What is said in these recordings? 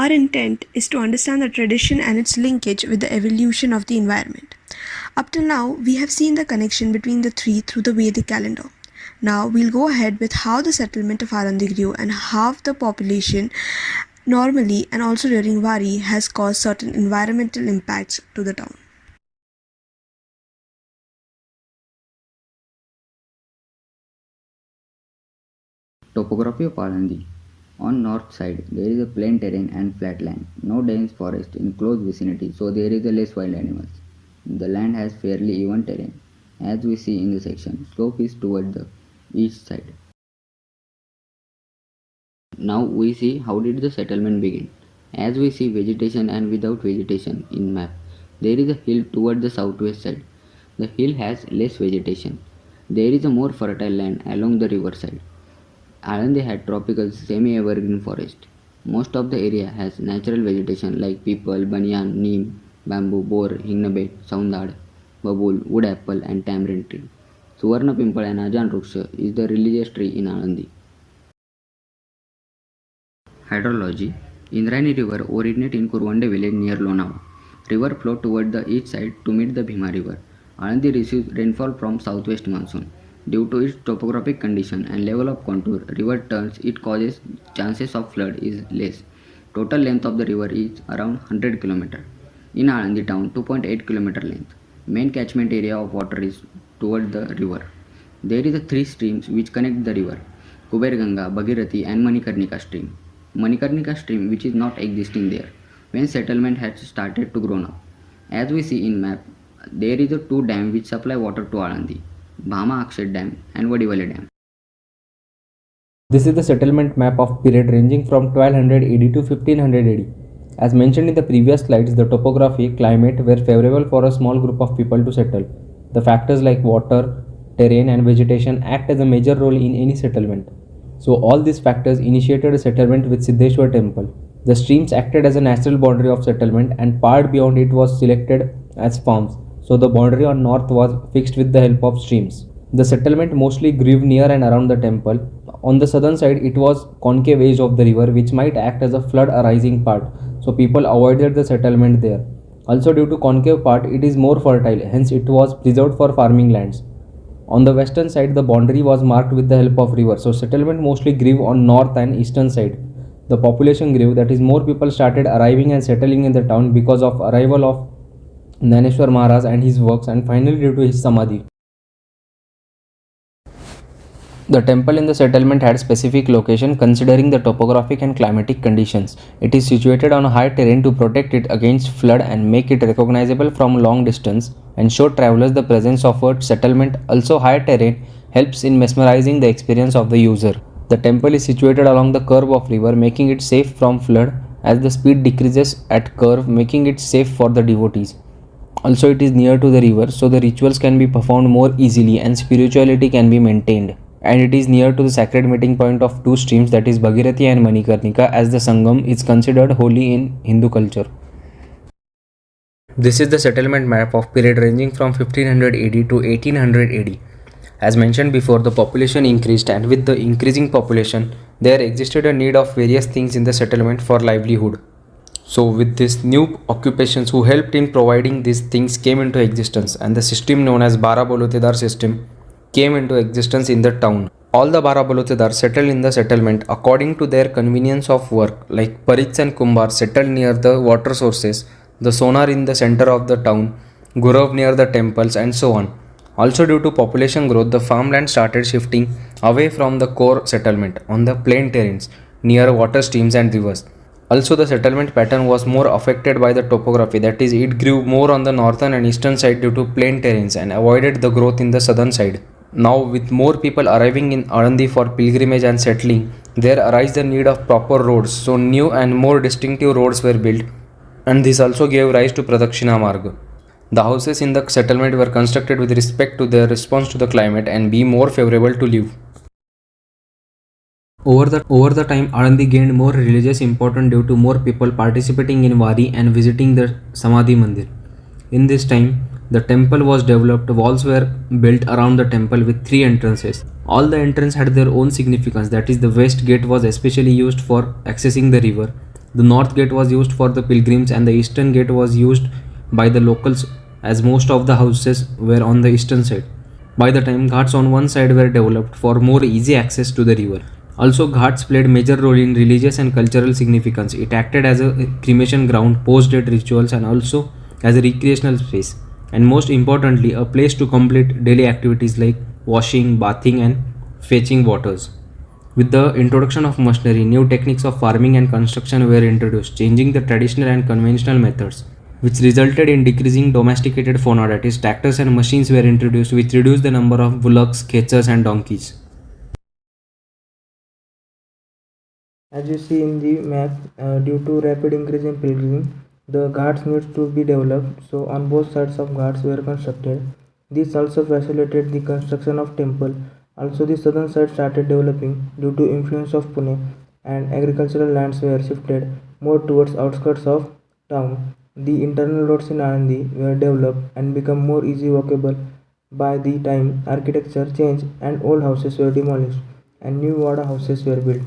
Our intent is to understand the tradition and its linkage with the evolution of the environment. Up till now, we have seen the connection between the three through the Vedic calendar. Now we'll go ahead with how the settlement of Alandi grew and how the population normally and also during Vari has caused certain environmental impacts to the town. Topography of Alandi. On north side, there is a plain terrain and flat land. No dense forest in close vicinity, so there is a less wild animals. The land has fairly even terrain. As we see in the section, slope is toward the east side. Now we see how did the settlement begin. As we see vegetation and without vegetation in map, there is a hill toward the southwest side. The hill has less vegetation. There is a more fertile land along the river side. Alandi had tropical semi-evergreen forest. Most of the area has natural vegetation like peepal, banyan, neem, bamboo, bor, hingnabet, saundad, babul, wood apple and tamarind tree. Suvarna pimple and ajan ruksha is the religious tree in Alandi. Hydrology. Indrayani River originates in Kurvande village near Lonavala. River flow toward the east side to meet the Bhima River. Alandi receives rainfall from southwest monsoon. Due to its topographic condition and level of contour, river turns it causes chances of flood is less. Total length of the river is around 100 km. In Alandi town, 2.8 km length. Main catchment area of water is toward the river. There is a three streams which connect the river: Kuberganga, Bhagirathi and Manikarnika stream. Manikarnika stream which is not existing there when settlement has started to grow up. As we see in map, there is a two dam which supply water to Alandi: Bhama Akshat Dam and Vadivale Dam. This is the settlement map of period ranging from 1200 AD to 1500 AD. As mentioned in the previous slides, the topography, climate were favorable for a small group of people to settle. The factors like water, terrain and vegetation act as a major role in any settlement. So all these factors initiated a settlement with Siddheshwar temple. The streams acted as a natural boundary of settlement and part beyond it was selected as farms. So the boundary on north was fixed with the help of streams. The settlement mostly grew near and around the temple. On the southern side, it was concave edge of the river which might act as a flood arising part. So people avoided the settlement there. Also due to concave part, it is more fertile, hence it was preserved for farming lands. On the western side, the boundary was marked with the help of river. So settlement mostly grew on north and eastern side. The population grew, that is more people started arriving and settling in the town because of arrival of Naneshwar Maharaj and his works, and finally due to his samadhi. The temple in the settlement had specific location considering the topographic and climatic conditions. It is situated on a high terrain to protect it against flood and make it recognizable from long distance and show travelers the presence of a settlement. Also, high terrain helps in mesmerizing the experience of the user. The temple is situated along the curve of river, making it safe from flood as the speed decreases at curve, making it safe for the devotees. Also, it is near to the river, so the rituals can be performed more easily and spirituality can be maintained. And it is near to the sacred meeting point of two streams, that is Bhagirathi and Manikarnika, as the Sangam is considered holy in Hindu culture. This is the settlement map of period ranging from 1500 AD to 1800 AD. As mentioned before, the population increased, and with the increasing population, there existed a need of various things in the settlement for livelihood. So with this, new occupations who helped in providing these things came into existence, and the system known as Bara Balotedar system came into existence in the town. All the Bara Balotedar settled in the settlement according to their convenience of work, like Parits and Kumbar settled near the water sources, the Sonar in the center of the town, Gurav near the temples, and so on. Also due to population growth, the farmland started shifting away from the core settlement on the plain terrains near water streams and rivers. Also, the settlement pattern was more affected by the topography, that is, it grew more on the northern and eastern side due to plain terrains and avoided the growth in the southern side. Now, with more people arriving in Alandi for pilgrimage and settling, there arose the need of proper roads, so new and more distinctive roads were built, and this also gave rise to Pradakshina Marga. The houses in the settlement were constructed with respect to their response to the climate and be more favorable to live. Over the time, Alandi gained more religious importance due to more people participating in Wari and visiting the Samadhi Mandir. In this time, the temple was developed, walls were built around the temple with 3 entrances. All the entrances had their own significance, that is, the west gate was especially used for accessing the river, The north gate was used for the pilgrims and the eastern gate was used by the locals as most of the houses were on the eastern side. By the time ghats on one side were developed for more easy access to the river. Also, ghats played major role in religious and cultural significance. It acted as a cremation ground, post-death rituals, and also as a recreational space. And most importantly, a place to complete daily activities like washing, bathing, and fetching waters. With the introduction of machinery, new techniques of farming and construction were introduced, changing the traditional and conventional methods, which resulted in decreasing domesticated fauna, that is, tractors and machines were introduced, which reduced the number of bullocks, khechers, and donkeys. As you see in the map, due to rapid increase in pilgrimage, the ghats needs to be developed. So on both sides of ghats were constructed. This also facilitated the construction of temple. Also the southern side started developing due to influence of Pune, and agricultural lands were shifted more towards outskirts of town. The internal roads in Alandi were developed and become more easy walkable. By the time architecture changed and old houses were demolished and new Wada houses were built.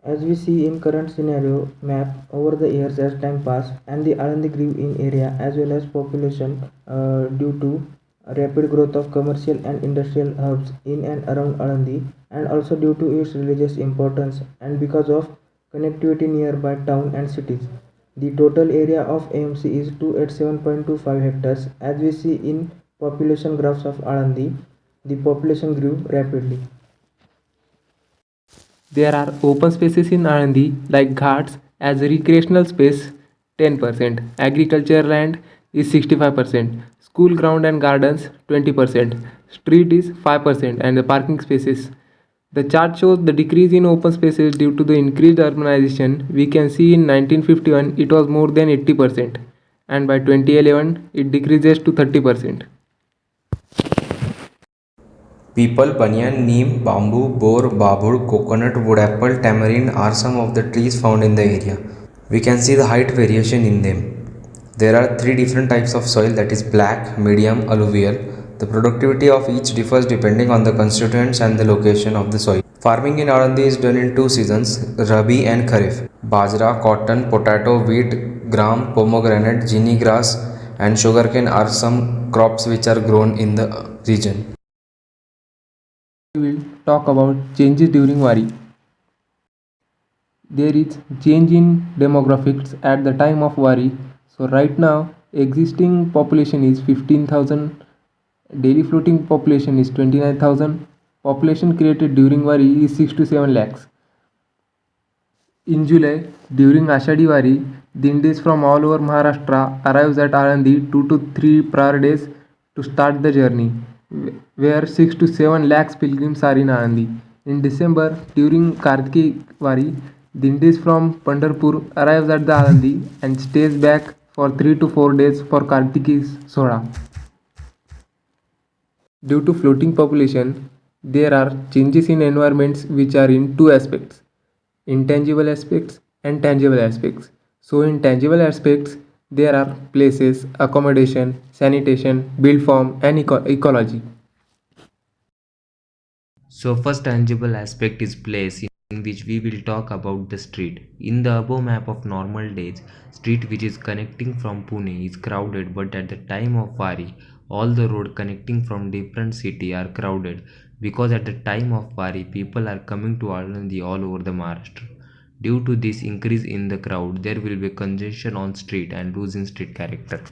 As we see in current scenario map, over the years as time passed and the Alandi grew in area as well as population due to rapid growth of commercial and industrial hubs in and around Alandi, and also due to its religious importance and because of connectivity nearby town and cities. The total area of AMC is 287.25 hectares. As we see in population graphs of Alandi, the population grew rapidly. There are open spaces in Alandi like ghats as recreational space 10%, agriculture land is 65%, school ground and gardens 20%, street is 5%, and the parking spaces. The chart shows the decrease in open spaces due to the increased urbanization. We can see in 1951 it was more than 80%, and by 2011 it decreases to 30%. People, banyan, neem, bamboo, bor, babur, coconut, wood apple, tamarind are some of the trees found in the area. We can see the height variation in them. There are three different types of soil, that is black, medium, alluvial. The productivity of each differs depending on the constituents and the location of the soil. Farming in Alandi is done in two seasons, Rabi and Kharif. Bajra, cotton, potato, wheat, gram, pomegranate, ginny grass, and sugarcane are some crops which are grown in the region. We will talk about changes during Wari. There is change in demographics at the time of Wari. So right now existing population is 15,000, daily floating population is 29,000, population created during Wari is 6 to 7 lakhs. In July, during Ashadi Wari, Dindis from all over Maharashtra arrives at Alandi 2 to 3 prior days to start the journey, where 6 to 7 lakhs pilgrims are in Alandi. In December, during Kartiki Wari, Dindis from Pandharpur arrives at the Alandi and stays back for 3 to 4 days for Kartiki Soda. Due to floating population, there are changes in environments which are in two aspects, intangible aspects and tangible aspects. So, in tangible aspects, there are places, accommodation, sanitation, build form, and ecology. So first tangible aspect is place, in which we will talk about the street. In the above map of normal days, street which is connecting from Pune is crowded, but at the time of Wari, all the road connecting from different city are crowded because at the time of Wari, people are coming to Alandi all over the Maharashtra. Due to this increase in the crowd, there will be congestion on street and lose in street character.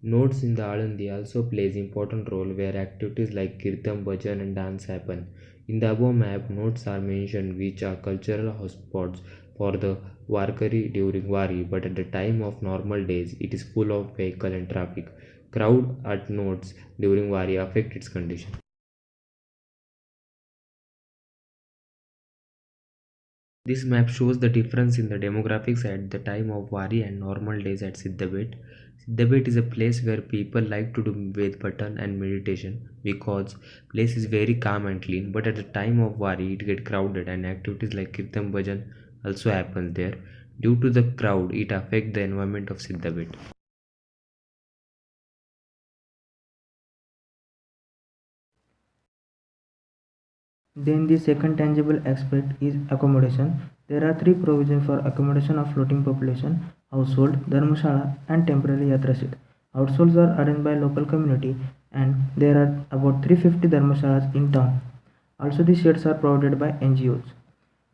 Notes in the Alandi also plays important role where activities like kirtan, bhajan and dance happen. In the above map, notes are mentioned which are cultural hotspots for the Warkari during Wari, but at the time of normal days it is full of vehicle and traffic. Crowd at notes during Wari affect its condition. This map shows the difference in the demographics at the time of Wari and normal days at Siddhabet. Siddhabet is a place where people like to do Vedpatan and meditation because place is very calm and clean. But at the time of Wari, it get crowded and activities like Kirtan Bhajan also happen there. Due to the crowd, it affects the environment of Siddhabet. Then the second tangible aspect is accommodation. There are three provisions for accommodation of floating population: household, dharmashala, and temporary yatra shed. Households are arranged by local community, and there are about 350 dharmashalas in town. Also, the sheds are provided by NGOs.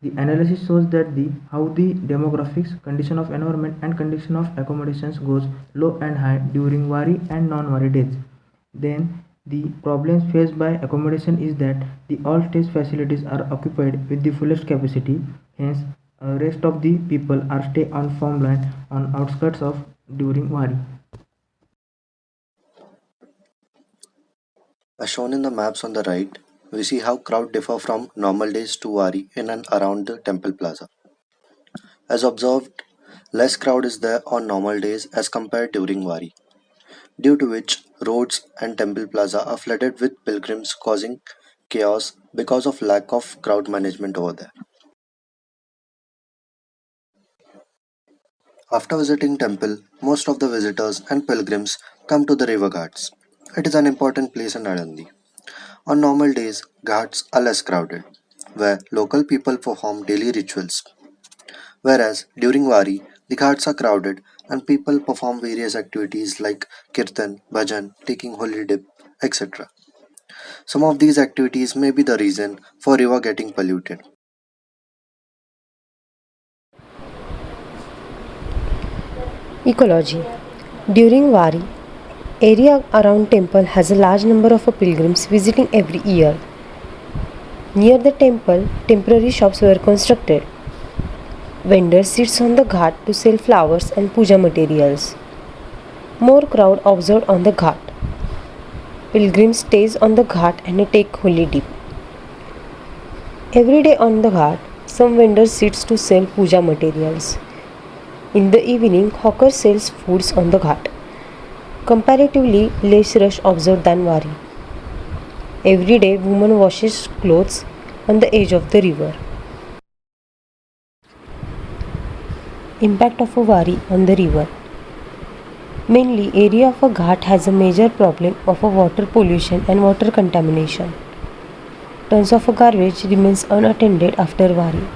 The analysis shows that how the demographics, condition of environment, and condition of accommodations goes low and high during Wari and non-Wari days. Then the problems faced by accommodation is that the all stage facilities are occupied with the fullest capacity. Hence, rest of the people are stay on farmland on outskirts of during Wari. As shown in the maps on the right, we see how crowd differ from normal days to Wari in and around the temple plaza. As observed, less crowd is there on normal days as compared during Wari, due to which roads and temple plaza are flooded with pilgrims causing chaos because of lack of crowd management over there. After visiting temple, most of the visitors and pilgrims come to the river ghats. It is an important place in Alandi. On normal days, ghats are less crowded, where local people perform daily rituals. Whereas during Wari, the ghats are crowded and people perform various activities like kirtan, bhajan, taking holy dip, etc. Some of these activities may be the reason for river getting polluted. Ecology. During Wari, area around temple has a large number of pilgrims visiting every year. Near the temple, temporary shops were constructed. Vendors sits on the ghat to sell flowers and puja materials. More crowd observed on the ghat. Pilgrims stays on the ghat and take holy dip. Every day on the ghat, some vendors sits to sell puja materials. In the evening, hawker sells foods on the ghat. Comparatively less rush observed than Wari. Every day, woman washes clothes on the edge of the river. Impact of a Wari on the river. Mainly, area of a ghat has a major problem of a water pollution and water contamination. Tons of garbage remains unattended after Wari.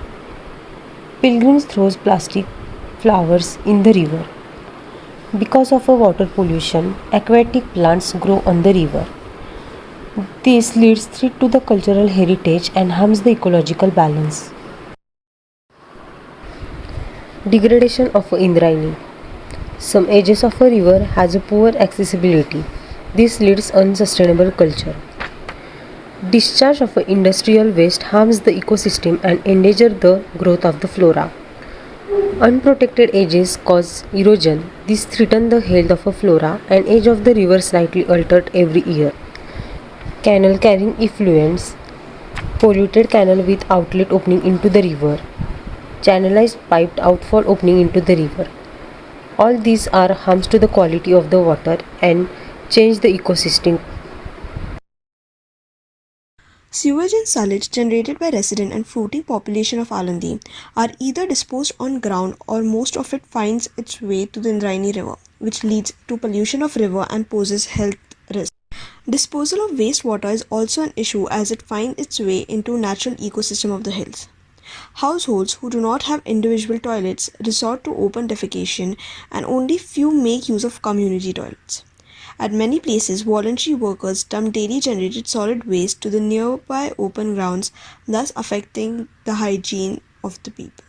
Pilgrims throws plastic flowers in the river. Because of a water pollution, aquatic plants grow on the river. This leads threat to the cultural heritage and harms the ecological balance. Degradation of Indrayani. Some edges of a river has a poor accessibility. This leads unsustainable culture. Discharge of industrial waste harms the ecosystem and endangers the growth of the flora. Unprotected edges cause erosion. This threatens the health of a flora and edge of the river slightly altered every year. Canal carrying effluents. Polluted canal with outlet opening into the river. Channelized piped outfall opening into the river. All these are harms to the quality of the water and change the ecosystem. Sewage and sullage generated by resident and floating population of Alandi are either disposed on ground or most of it finds its way to the Indrayani river, which leads to pollution of river and poses health risks. Disposal of wastewater is also an issue as it finds its way into natural ecosystem of the hills. Households who do not have individual toilets resort to open defecation and only few make use of community toilets. At many places, voluntary workers dump daily generated solid waste to the nearby open grounds, thus affecting the hygiene of the people.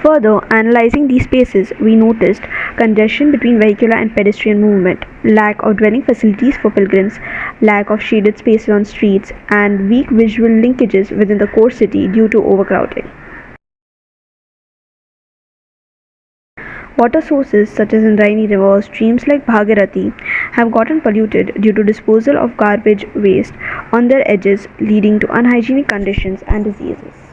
Further, analyzing these spaces, we noticed congestion between vehicular and pedestrian movement, lack of dwelling facilities for pilgrims, lack of shaded spaces on streets, and weak visual linkages within the core city due to overcrowding. Water sources such as Indrayani River, streams like Bhagirathi have gotten polluted due to disposal of garbage waste on their edges, leading to unhygienic conditions and diseases.